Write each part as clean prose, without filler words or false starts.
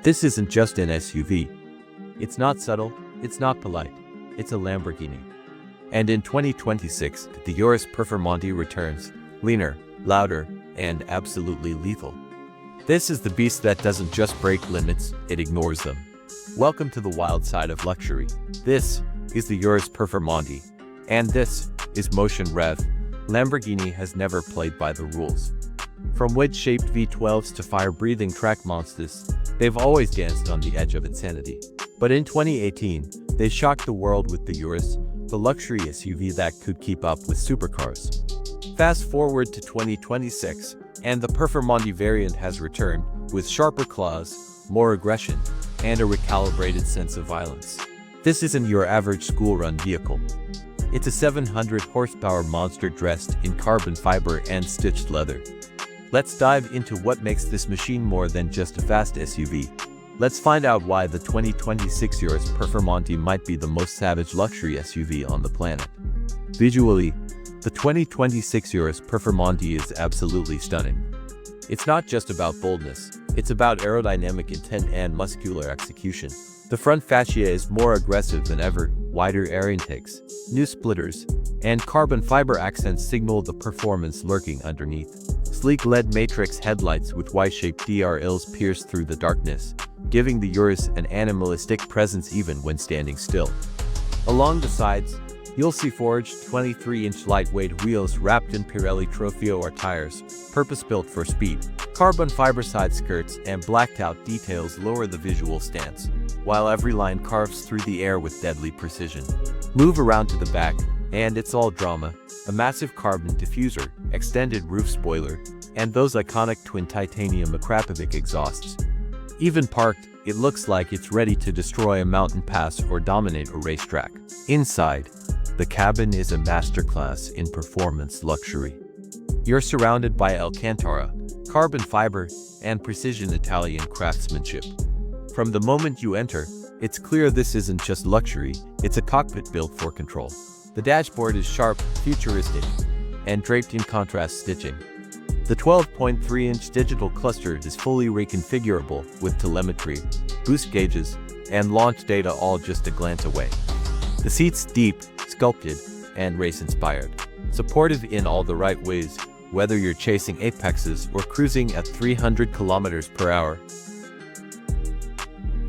This isn't just an SUV. It's not subtle, it's not polite, it's a Lamborghini. And in 2026, the Urus Performante returns, leaner, louder, and absolutely lethal. This is the beast that doesn't just break limits, it ignores them. Welcome to the wild side of luxury. This is the Urus Performante. And this is Motion Rev. Lamborghini has never played by the rules. From wedge-shaped V12s to fire-breathing track monsters, they've always danced on the edge of insanity. But in 2018, they shocked the world with the Urus, the luxury SUV that could keep up with supercars. Fast forward to 2026, and the Performante variant has returned, with sharper claws, more aggression, and a recalibrated sense of violence. This isn't your average school-run vehicle. It's a 700 horsepower monster dressed in carbon fiber and stitched leather. Let's dive into what makes this machine more than just a fast SUV. Let's find out why the 2026 Urus Performante might be the most savage luxury SUV on the planet. Visually, the 2026 Urus Performante is absolutely stunning. It's not just about boldness, it's about aerodynamic intent and muscular execution. The front fascia is more aggressive than ever, wider air intakes, new splitters, and carbon fiber accents signal the performance lurking underneath. Sleek LED matrix headlights with Y-shaped DRLs pierce through the darkness, giving the Urus an animalistic presence even when standing still. Along the sides, you'll see forged 23-inch lightweight wheels wrapped in Pirelli Trofeo R tires, purpose-built for speed. Carbon fiber side skirts and blacked-out details lower the visual stance, while every line carves through the air with deadly precision. Move around to the back, and it's all drama. A massive carbon diffuser, extended roof spoiler, and those iconic twin titanium Akrapovic exhausts. Even parked, it looks like it's ready to destroy a mountain pass or dominate a racetrack. Inside, the cabin is a masterclass in performance luxury. You're surrounded by Alcantara, carbon fiber, and precision Italian craftsmanship. From the moment you enter, it's clear this isn't just luxury, it's a cockpit built for control. The dashboard is sharp, futuristic, and draped in contrast stitching. The 12.3-inch digital cluster is fully reconfigurable with telemetry, boost gauges, and launch data all just a glance away. The seats deep, sculpted, and race-inspired. Supportive in all the right ways, whether you're chasing apexes or cruising at 300 kilometers per hour.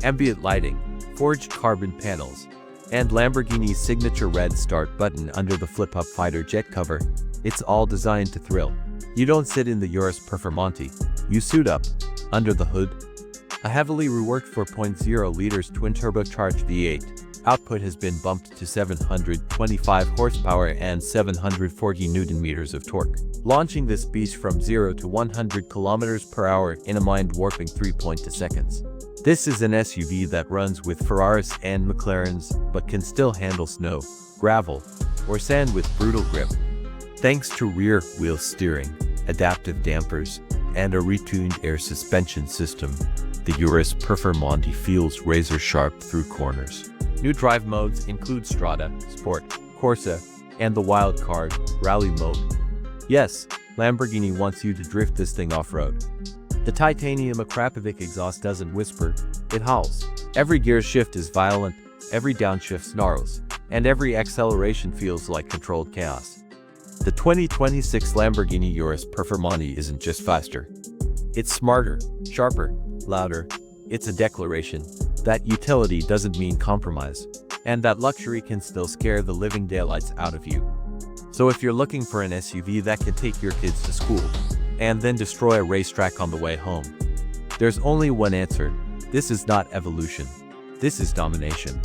Ambient lighting, forged carbon panels, and Lamborghini's signature red start button under the flip-up fighter jet cover, it's all designed to thrill. You don't sit in the Urus Performante, you suit up, under the hood. A heavily reworked 4.0 liters twin-turbocharged V8 output has been bumped to 725 horsepower and 740 Nm of torque, launching this beast from 0 to 100 km per hour in a mind-warping 3.2 seconds. This is an SUV that runs with Ferraris and McLarens, but can still handle snow, gravel, or sand with brutal grip. Thanks to rear-wheel steering, adaptive dampers, and a retuned air suspension system, the Urus Performante feels razor-sharp through corners. New drive modes include Strada, Sport, Corsa, and the wild card, Rally mode. Yes, Lamborghini wants you to drift this thing off-road. The titanium Akrapovic exhaust doesn't whisper, it howls. Every gear shift is violent, every downshift snarls, and every acceleration feels like controlled chaos. The 2026 Lamborghini Urus Performante isn't just faster. It's smarter, sharper, louder. It's a declaration that utility doesn't mean compromise, and that luxury can still scare the living daylights out of you. So if you're looking for an SUV that can take your kids to school, and then destroy a racetrack on the way home, there's only one answer. This is not evolution. This is domination.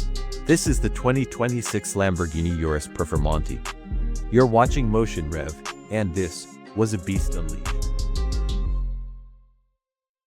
This is the 2026 Lamborghini Urus Performante. You're watching Motion Rev, and this was a beast unleashed.